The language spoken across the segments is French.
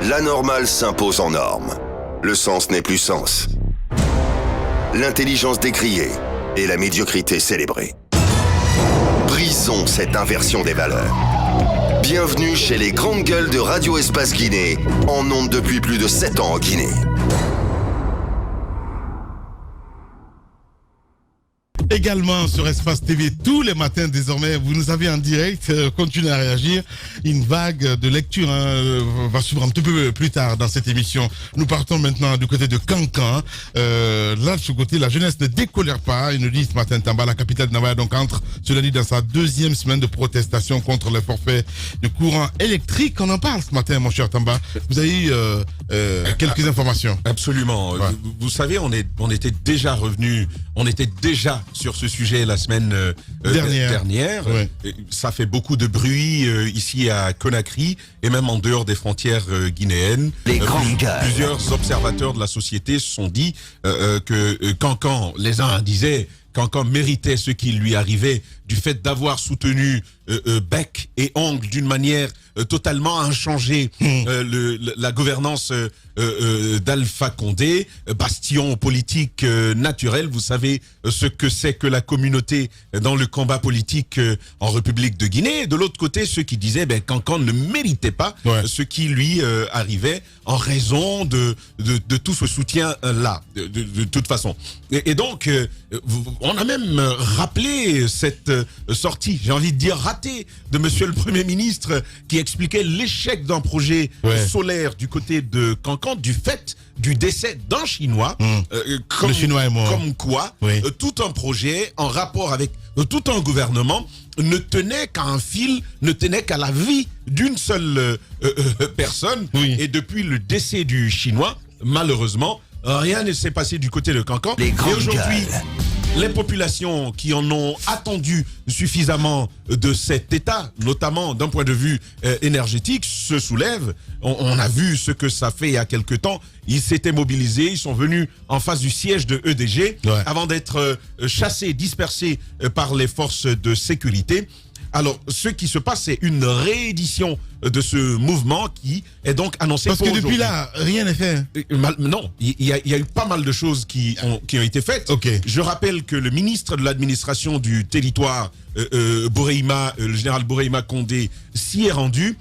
L'anormal s'impose en norme. Le sens n'est plus sens. L'intelligence décriée et la médiocrité célébrée. Brisons cette inversion des valeurs. Bienvenue chez les grandes gueules de Radio Espace Guinée, en ondes depuis plus de 7 ans en Guinée. Également sur Espace TV tous les matins désormais, vous nous avez en direct, continuez à réagir. Une vague de lecture va suivre un petit peu plus tard dans cette émission. Nous partons maintenant du côté de Kankan. Là de ce côté, la jeunesse ne décolère pas. Il nous dit ce matin, Tamba, la capitale de Navaya, donc entre, cela dit, dans sa deuxième semaine de protestation contre les forfaits de courant électrique. On en parle ce matin, mon cher Tamba. Vous avez eu quelques informations. Absolument. Ouais. Vous savez, on était déjà revenu, on était déjà sur ce sujet la semaine dernière. Ouais. Ça fait beaucoup de bruit ici à Conakry et même en dehors des frontières guinéennes. Les grandes gueules. Plusieurs observateurs de la société se sont dit que Cancan, les uns disaient Cancan méritait ce qui lui arrivait du fait d'avoir soutenu bec et ongle d'une manière totalement inchangée la gouvernance d'Alpha Condé, bastion politique naturel. Vous savez ce que c'est que la communauté dans le combat politique en République de Guinée. De l'autre côté, ceux qui disaient Cancan ne méritait pas ce qui lui arrivait en raison de tout ce soutien-là, de toute façon. Et donc, on a même rappelé cette sortie, j'ai envie de dire ratée, de monsieur le Premier ministre qui expliquait l'échec d'un projet solaire du côté de Cancan du fait du décès d'un Chinois. Le Chinois est mort. Comme quoi, tout un projet en rapport avec tout un gouvernement ne tenait qu'à un fil, ne tenait qu'à la vie d'une seule personne. Et depuis le décès du Chinois, malheureusement, rien ne s'est passé du côté de Cancan. Et aujourd'hui, les populations qui en ont attendu suffisamment de cet État, notamment d'un point de vue énergétique, se soulèvent. On a vu ce que ça fait il y a quelque temps. Ils s'étaient mobilisés, ils sont venus en face du siège de EDG avant d'être chassés, dispersés par les forces de sécurité. Alors, ce qui se passe, c'est une réédition de ce mouvement qui est donc annoncé pour aujourd'hui. Parce que depuis là, rien n'est fait. Non, il y a eu pas mal de choses qui ont été faites. Je rappelle que le ministre de l'administration du territoire, Bourema, le général Bourema Condé, s'y est rendu.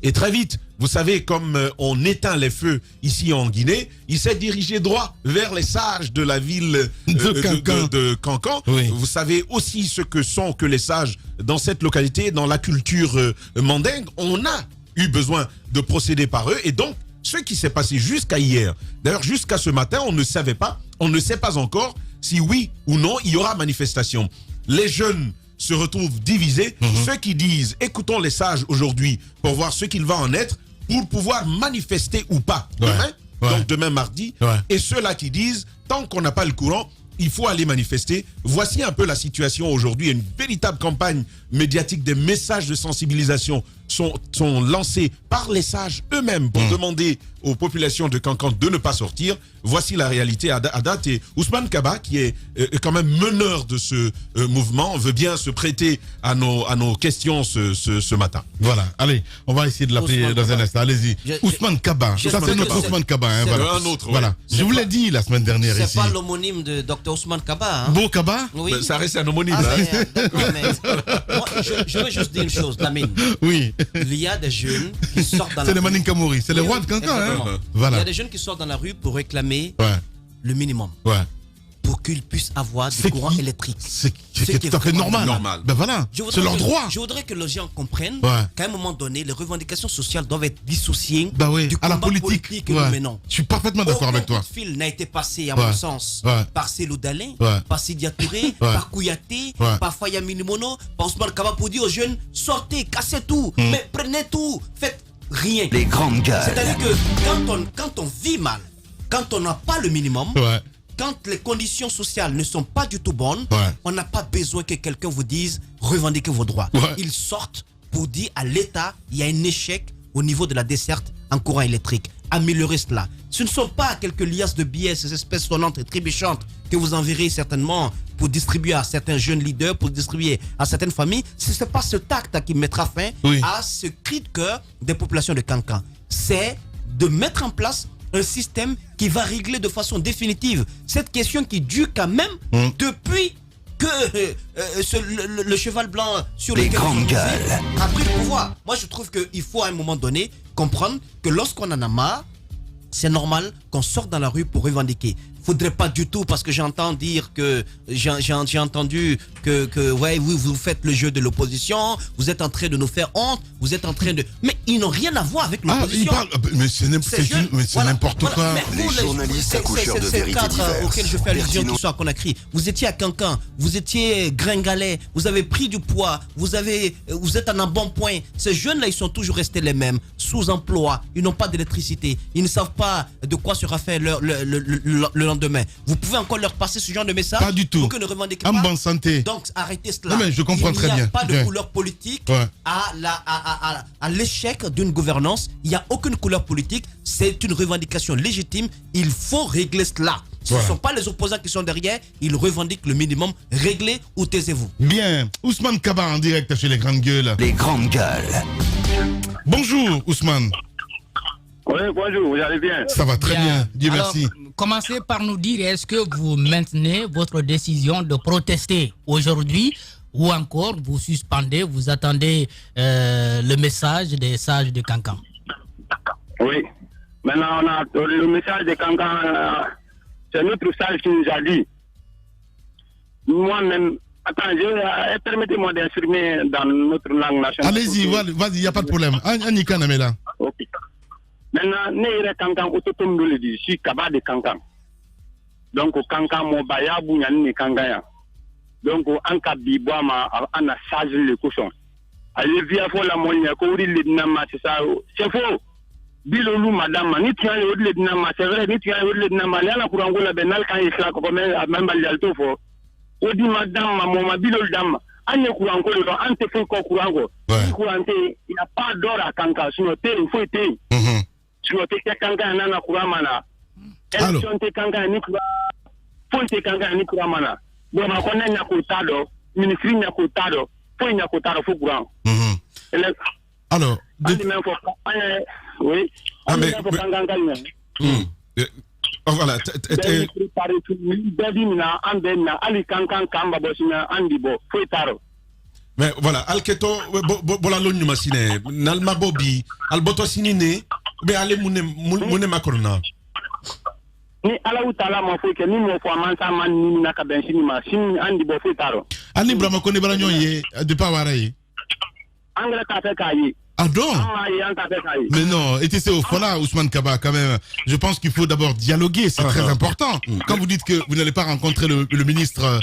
Et très vite, vous savez, comme on éteint les feux ici en Guinée, il s'est dirigé droit vers les sages de la ville de Cancan. Vous savez aussi ce que sont que les sages dans cette localité, dans la culture mandingue. On a eu besoin de procéder par eux. Et donc, ce qui s'est passé jusqu'à hier, d'ailleurs jusqu'à ce matin, on ne savait pas, on ne sait pas encore si oui ou non il y aura manifestation. Les jeunes se retrouvent divisés. Ceux qui disent écoutons les sages aujourd'hui pour voir ce qu'il va en être pour pouvoir manifester ou pas demain, donc demain mardi, et ceux-là qui disent tant qu'on n'a pas le courant, il faut aller manifester. Voici un peu la situation aujourd'hui. Une véritable campagne médiatique, des messages de sensibilisation sont lancés par les sages eux-mêmes pour demander aux populations de Cancan de ne pas sortir. Voici la réalité à date. Et Ousmane Kaba, qui est quand même meneur de ce mouvement, veut bien se prêter à nos questions ce matin. Voilà, allez, on va essayer de l'appeler dans un instant. Allez-y. Ousmane Kaba, ça c'est notre Ousmane Kaba. Voilà. Un autre, voilà. Je vous l'ai dit la semaine dernière ici. C'est pas l'homonyme de Dr Ousmane Kaba. Beau Kaba? Oui. Ça reste un homonyme. Moi, je veux juste dire une chose, Lamine. Oui. Il y a des jeunes qui sortent dans la rue. C'est les Maninka Kamori, c'est les rois de Cancan. Voilà. Il y a des jeunes qui sortent dans la rue pour réclamer le minimum. Pour qu'ils puissent avoir du courant électrique. C'est tout à fait normal. Ben voilà, c'est leur droit. Je voudrais que les gens comprennent qu'à un moment donné, les revendications sociales doivent être dissociées du à la combat politique que nous menons. Je suis parfaitement d'accord avec toi. Aucun coup de fil n'a été passé, à mon sens, par Célou Dalin, par Sidia Touré, par Kouyaté, par Faya Minimono, par Ousmane Kaba pour dire aux jeunes, sortez, cassez tout, mais prenez tout, faites rien. Les grandes gueules. C'est-à-dire que quand on vit mal, quand on n'a pas le minimum, quand les conditions sociales ne sont pas du tout bonnes, on n'a pas besoin que quelqu'un vous dise revendiquez vos droits. Ils sortent pour dire à l'État il y a un échec au niveau de la desserte en courant électrique. Améliorer cela. Ce ne sont pas quelques liasses de billets, ces espèces sonnantes et trébuchantes que vous enverrez certainement pour distribuer à certains jeunes leaders, pour distribuer à certaines familles. Ce n'est pas ce acte qui mettra fin à ce cri de cœur des populations de Cancan. C'est de mettre en place un système qui va régler de façon définitive cette question qui dure quand même depuis que le cheval blanc sur les lequel grandes gueules a pris le pouvoir. Moi, je trouve qu'il faut à un moment donné comprendre que lorsqu'on en a marre, c'est normal qu'on sorte dans la rue pour revendiquer. Faudrait pas du tout, parce que j'entends dire que j'ai entendu que ouais, vous faites le jeu de l'opposition, vous êtes en train de nous faire honte, vous êtes en train de... Mais ils n'ont rien à voir avec l'opposition. Mais c'est n'importe quoi. Les journalistes accoucheurs de vérités diverses. Auquel je fais allusion tout ça qu'on a crié. Vous étiez à Cancan, vous étiez gringalet, vous avez pris du poids, vous êtes en un bon point. Ces jeunes-là, ils sont toujours restés les mêmes, sous-emploi, ils n'ont pas d'électricité, ils ne savent pas de quoi sera fait le lendemain. Vous pouvez encore leur passer ce genre de message? Pas du tout. Pour que ne revendiquez en pas. bonne santé. Donc arrêtez cela. Non, mais je comprends très bien. Il n'y a pas de couleur politique à l'échec d'une gouvernance. Il n'y a aucune couleur politique. C'est une revendication légitime. Il faut régler cela. Ce ne sont pas les opposants qui sont derrière. Ils revendiquent le minimum. Réglez ou taisez-vous. Bien. Ousmane Kaba en direct chez les grandes gueules. Les grandes gueules. Bonjour Ousmane. Oui, bonjour, vous allez bien? Ça va très bien, Dieu merci. Commencez par nous dire, est-ce que vous maintenez votre décision de protester aujourd'hui ou encore vous suspendez, vous attendez le message des sages de Cancan? Oui. Maintenant, on a le message de Cancan, c'est notre sage qui nous a dit. Moi-même, attends, permettez-moi d'exprimer dans notre langue nationale. Allez-y, vas-y, il n'y a pas de problème. Anika Namela. Ok. Maintenant, ne Cancan autotome de le si Kaba de Cancan. Donc, Cancan, mon baya, bougnan, ne Cancan. Donc, en Kabibouama, on a chargé le cochon. Allez, via la moyenne, courir les dinamas, c'est ça. C'est faux. Bilolou, madame, ni tu as eu le dinamas, c'est vrai, ni tu as eu le dinamas, il y a la courango, la benal, quand il est là, comme même à l'alto, faux. Odi madame, maman, bilol dame, on est courango, on te fait courango. Il n'y a pas d'or à Cancan, sinon, il faut être. Sinon, tu es Cancan, nana couramana. Élection, tu es Cancan, ni faut te Cancan, ni couramana. Bon, on connaît Nyakotado, ministre Nyakotado, faut Nyakotado, faut courant. Alors, oui. Voilà. Mais voilà, Alketo, Bolalon Masine, Nalma Bobi, Alboto Sinine, mais allez Moune Macorona. Ni ala utala mafuke ni mo kwa mansa man ni na ka benchini ma sin andi bo futaro ani brama ko ne baranyo ye de pas warai angla ka fe kayi ah donc mais non et c'est au fond là Ousmane Kaba quand même je pense qu'il faut d'abord dialoguer c'est très important quand vous dites que vous n'allez pas rencontrer le ministre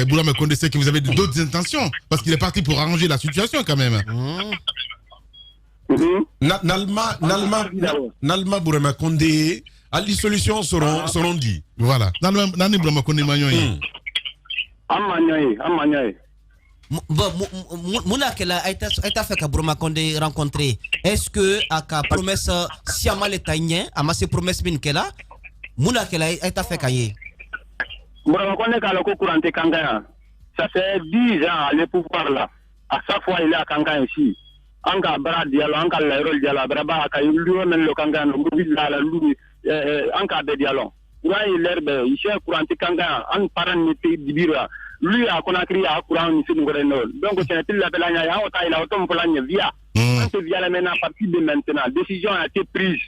Boulama Condé c'est que vous avez d'autres intentions parce qu'il est parti pour arranger la situation quand même Nalma Boulama Condé les solutions seront dites. Voilà. Nani Brahma Kone Manyoye. Amanyoye. Mouna qu'elle a été fait qu'à Brahma Kondé rencontrer. Est-ce que à ka promesse siamal etagnien à ma ses promesses min qu'elle a Mouna qu'elle a été fait qu'aille. Brahma Kondé qu'à la courante Kangaya. Ça fait 10 ans le pouvoir là. À chaque fois il est à Kanga ici. Anga bra dialo anga la rôle dialo braba ka yulu men lo Kanga no la lu Anka de dialon. L'herbe, il cherche pour Antikanga, en parent de Bira. Lui a Conakry à courant ici de Grenol. Donc, c'est la Belania, il a autant pour l'année via. Via la mena à partir de maintenant. Décision a été prise.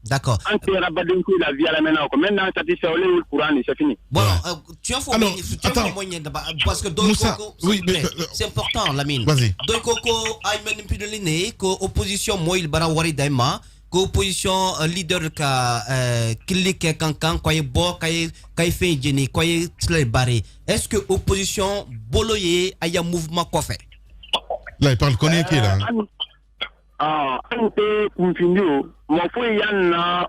D'accord. Anti-Rabadinko, la via la mena. Maintenant, ça dit c'est le courant, c'est fini. Bon, tu as fait moyen parce que c'est important, Lamine. Vas-y. Doikoko, Aymen Pidoline, opposition, moi, il barawari daima. Opposition leader ka Kilike Kankan kwaye bo kaye fait jeni kwaye tle baré est-ce que opposition boloye aya mouvement quoi fait là il parle connaît qui là ante kumfindio mo fo yanna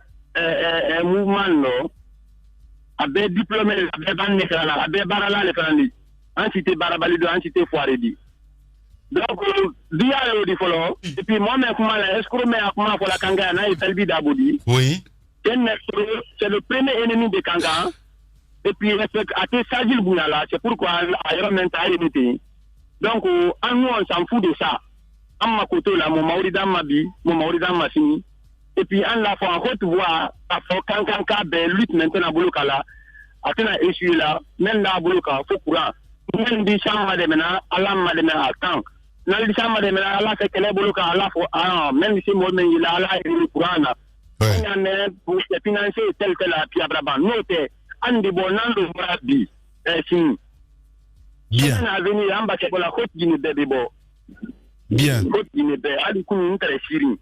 mouvement no abe diplômé abe banne kala abe barala le frandi entité barabali do entité foiredi. Donc, via le follow, et puis moi-même, comment est-ce que je pour la Kangana et Pelbi d'Aboudi? Oui. C'est le premier ennemi de Kanga. Et puis, à tes Sajil Bounala, c'est pourquoi ailleurs maintenant il donc, en nous, on s'en fout de ça. En ma côté, là, mon Maurida Mabi, mon Maurida Massini, Et puis, on l'a fait en haute voix, quand lutte maintenant, Boulokala, Atena essuie là, même là, Bouloka, faut courant. Même dit ça, madame, Allah m'a demandé à temps. N'a dit ça, madame, Allah fait qu'elle est Bouloka, Allah faut, même si moi, mais il a Allah et le courant là. Il y en a pour se financer tel que la Pia Brabant. Notez, Andi Bonando Brabi, signe. Bien. On a venu en bas pour la côte Guinée bébé. Bien. Côte Guinée bébé, Ali Kounin très Syrie.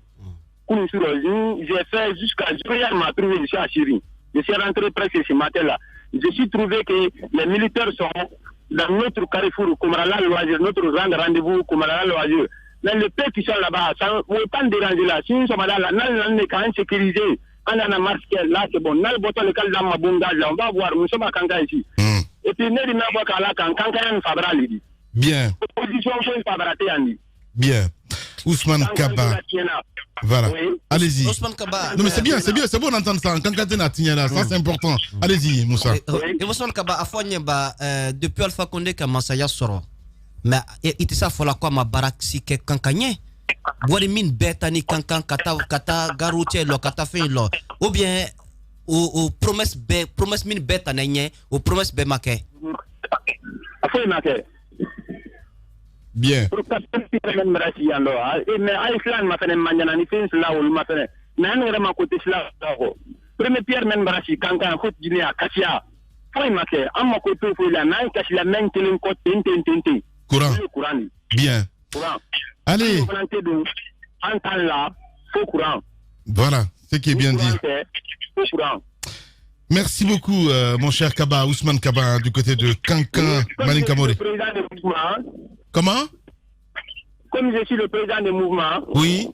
Kounin sur j'ai fait jusqu'à juillet, m'a trouvé ici à Syrie. Je suis rentré presque ce matin-là. Je suis trouvé que les militaires sont dans notre carrefour, Koumarala Loisir, notre grand rendez-vous, Koumarala Loisir. Mais les pays qui sont là-bas, ça ne veut pas déranger là. Si nous sommes là, on est quand même sécurisé. On a un masque là, c'est bon. On a le bouton local dans ma bondage là. On va voir, nous sommes à Kanka ici. Et puis, nous sommes à Kanka, on Fabra l'idi. Bien. Opposition, on Fabra Théandi. Bien. Ousmane Kaba. Voilà. Oui. Allez-y. Ousmane Kaba. Non, mais c'est bien, c'est bon d'entendre ça. Kankatena Tignala, ça c'est important. Allez-y, Moussa. Et Ousmane Kaba, à Fonyeba, depuis Alpha Condé, comme Masaya Soro. Mais il te ça, faut la quoi, ma barak si que Kankanye. Boire mine bête, ni Kankan, Kata, Garoutier, lo, Kata fin, lo. Ou bien, ou promesse mine bête, ananye, ou promesse bé maquet. Afin maquet. Bien. Mais Iceland m'a fait un maniana, ni fin là où m'a fait. Mais on est à côté de là. Premier Pierre Menbrachi, Kankan, Côte Guinée, Katia. Faut maquet. En ma côté, il faut la main, cache la main, qu'il y a une côte, tintin. Courant. Bien. Courant. Allez. Voilà, ce qui est bien dit. Merci beaucoup, mon cher Kaba, Ousmane Kaba, du côté de Kankan, Malinkamore. Comment? Comme je suis le président du mouvement. Oui.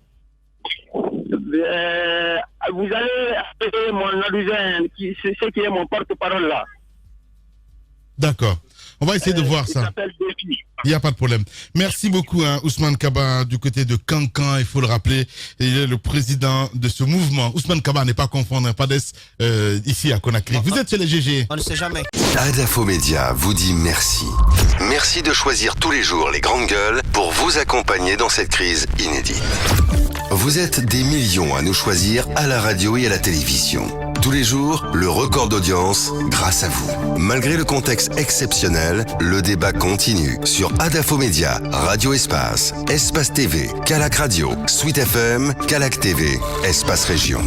Vous allez appeler mon adjoint, ce qui est mon porte-parole là. D'accord. On va essayer de voir ça. Il n'y a pas de problème. Merci beaucoup, Ousmane Kaba, du côté de Kankan, il faut le rappeler. Il est le président de ce mouvement. Ousmane Kaba n'est pas confondre, pas ici à Conakry. Vous êtes sur les GG. On ne sait jamais. Adafo Média vous dit merci. Merci de choisir tous les jours les grandes gueules pour vous accompagner dans cette crise inédite. Vous êtes des millions à nous choisir à la radio et à la télévision. Tous les jours, le record d'audience grâce à vous. Malgré le contexte exceptionnel, le débat continue sur Adafo Média, Radio Espace, Espace TV, Calac Radio, Suite FM, Calac TV, Espace Région.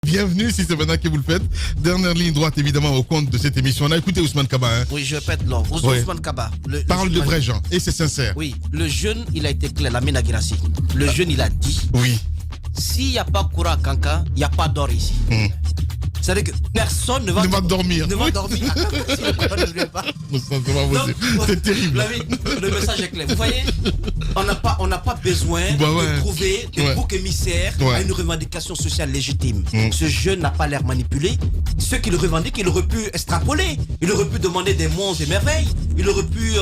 Bienvenue, si c'est maintenant que vous le faites. Dernière ligne droite, évidemment, au compte de cette émission. On a écouté Ousmane Kaba. Hein. Oui, je répète, là. Ousmane Kaba. Parle de vrais gens, et c'est sincère. Oui, le jeune, il a été clair, la Mina Girassi. Le jeune, il a dit. Oui. S'il n'y a pas courant à Kankan, il n'y a pas d'or ici. C'est-à-dire que personne ne va dormir. Ne va dormir. C'est terrible. Le message est clair. Vous voyez, on n'a pas besoin de trouver des boucs émissaires à une revendication sociale légitime. Ce jeune n'a pas l'air manipulé. Ceux qui le revendiquent, il aurait pu extrapoler. Il aurait pu demander des monts et merveilles. Il aurait pu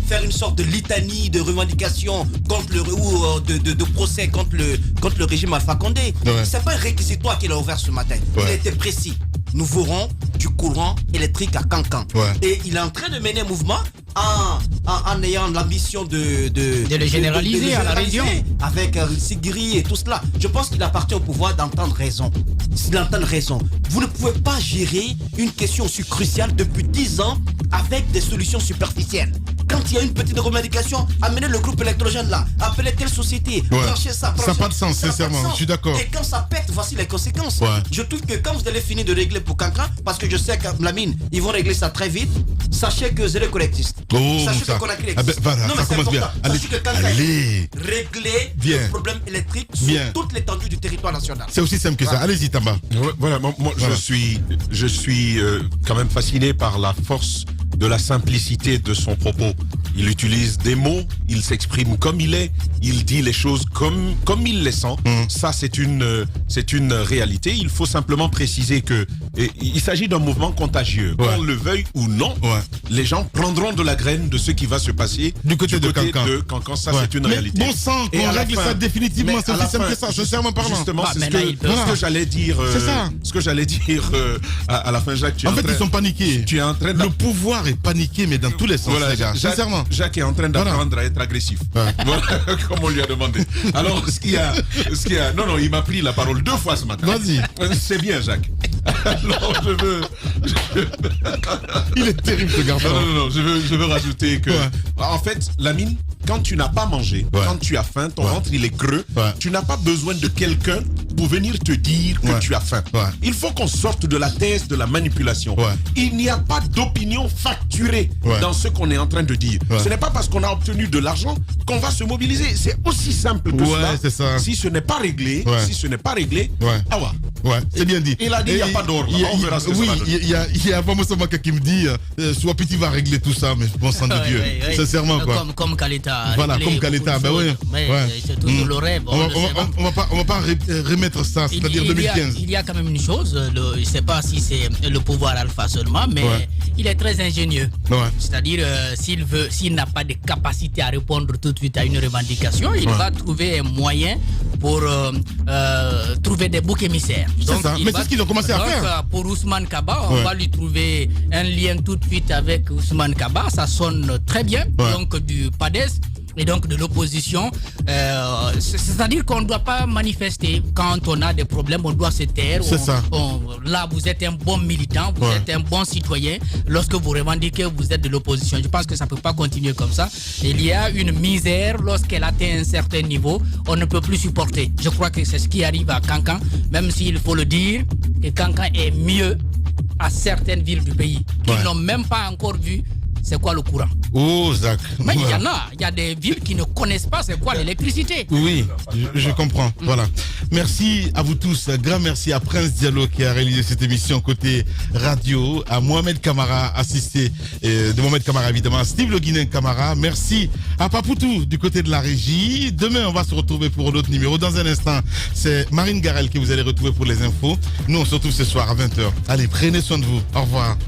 faire une sorte de litanie de revendications contre ou de procès contre le régime Alpha Condé. C'est pas un réquisitoire qu'il a ouvert ce matin. Il a été précis. Nous verrons du courant électrique à Kankan. Et il est en train de mener un mouvement en ayant l'ambition de le généraliser à la région. Avec Sigiri et tout cela. Je pense qu'il appartient au pouvoir d'entendre raison. D'entendre raison. Vous ne pouvez pas gérer une question aussi cruciale depuis 10 ans avec des solutions superficielles. Quand il y a une petite revendication, amenez le groupe électrogène là, appelez telle société, branchez ça. Ça n'a pas de sens, sincèrement, je suis d'accord. Et quand ça pète, voici les conséquences. Je trouve que quand vous allez finir de régler pour Kankan, parce que je sais que la mine, ils vont régler ça très vite, sachez que Zéro existe. Sachez que Conakry existe. Voilà, ça commence bien. Sachez que Kankan régler le problème électrique sur toute l'étendue du territoire national. C'est aussi simple que ça. Allez-y, Tamba. Voilà, moi je suis quand même fasciné par la force de la simplicité de son propos. Il utilise des mots, il s'exprime comme il est, il dit les choses comme il les sent. Ça, c'est une réalité. Il faut simplement préciser que il s'agit d'un mouvement contagieux. Qu'on le veuille ou non, les gens prendront de la graine de ce qui va se passer du côté de Kankan. Ça, c'est une réalité. Bon sang, qu'on règle ça définitivement, c'est aussi simple que ça, sincèrement parlant. Justement, c'est ce que j'allais dire. Ce que j'allais dire à la fin, Jacques. En fait, ils sont paniqués. Tu es en train de... Le pouvoir et paniquer, mais dans tous les sens, voilà, les gars. Sincèrement. Jacques est en train d'apprendre à être agressif. Ouais. Voilà, comme on lui a demandé. Alors, ce qu'il y a... Non, il m'a pris la parole 2 fois ce matin. Vas-y. C'est bien, Jacques. Alors, Il est terrible, ce garçon. Non, je veux rajouter que... Ouais. En fait, Lamine, quand tu n'as pas mangé, quand tu as faim, ton ventre, il est creux, tu n'as pas besoin de quelqu'un pour venir te dire que tu as faim. Il faut qu'on sorte de la thèse de la manipulation. Il n'y a pas d'opinion facturée dans ce qu'on est en train de dire. Ce n'est pas parce qu'on a obtenu de l'argent qu'on va se mobiliser. C'est aussi simple que cela. Si ce n'est pas réglé, ah ouais, c'est bien dit. Il a dit il n'y a pas d'ordre. On verra ce que ça va donner. Il y a vraiment Maka qui me dit soit petit va régler tout ça, mais bon sang de Dieu. Sincèrement, quoi. Comme Kaleta. Voilà, comme Kaleta. Ben oui. C'est toujours le rêve. On va pas remettre ça, c'est-à-dire 2015. Il y a quand même une chose, je ne sais pas si c'est le pouvoir alpha seulement, mais il est très ingénieux. C'est-à-dire, s'il n'a pas de capacité à répondre tout de suite à une revendication, il va trouver un moyen pour trouver des boucs émissaires. C'est ça, mais c'est ce qu'ils ont commencé à faire. Pour Ousmane Kaba, on va lui trouver un lien tout de suite avec Ousmane Kaba, ça sonne très bien, donc du PADES et donc de l'opposition. C'est-à-dire qu'on ne doit pas manifester quand on a des problèmes, on doit se taire. C'est ça. Là, vous êtes un bon militant, vous êtes un bon citoyen. Lorsque vous revendiquez, vous êtes de l'opposition. Je pense que ça ne peut pas continuer comme ça. Il y a une misère lorsqu'elle atteint un certain niveau, on ne peut plus supporter. Je crois que c'est ce qui arrive à Kankan, même s'il faut le dire, que Kankan est mieux à certaines villes du pays qui n'ont même pas encore vu c'est quoi le courant. Oh, Zach. Mais il y a des villes qui ne connaissent pas c'est quoi l'électricité. Oui, je comprends. Voilà. Merci à vous tous. Un grand merci à Prince Diallo qui a réalisé cette émission côté radio, à Mohamed Kamara, assisté de Mohamed Kamara évidemment, à Steve Le Guinéen Kamara. Merci à Papoutou du côté de la régie. Demain, on va se retrouver pour d'autres numéros. Dans un instant, c'est Marine Garel que vous allez retrouver pour les infos. Nous, on se retrouve ce soir à 20h. Allez, prenez soin de vous. Au revoir.